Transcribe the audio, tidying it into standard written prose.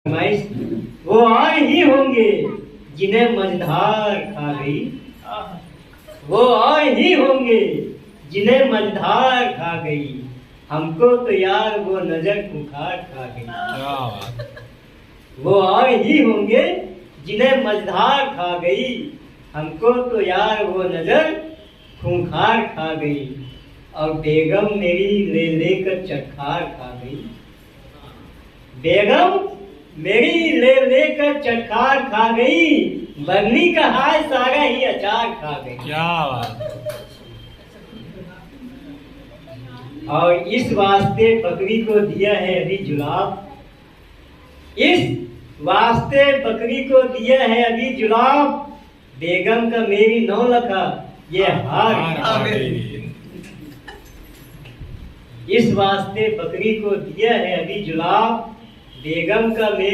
वो आए ही होंगे जिन्हें मझधार खा गई। वो आए ही होंगे जिन्हें मझधार खा गई। हमको तो यार वो नजर खुंखार खा गई। वो आए ही होंगे जिन्हें मझधार खा गई। हमको तो यार वो नजर खूंखार खा गई। और बेगम मेरी ले लेकर चटखार खा गई। बेगम मेरी ले लेकर चटखार खा गई। बगनी का हाय सारा ही अचार खा गई। क्या बात। और इस वास्ते बकरी को दिया है अभी जुलाब। इस वास्ते बकरी को दिया है अभी जुलाब। बेगम का मेरी 9 लखा ये हार। इस वास्ते बकरी को दिया है अभी जुलाब। बेगम का मेरी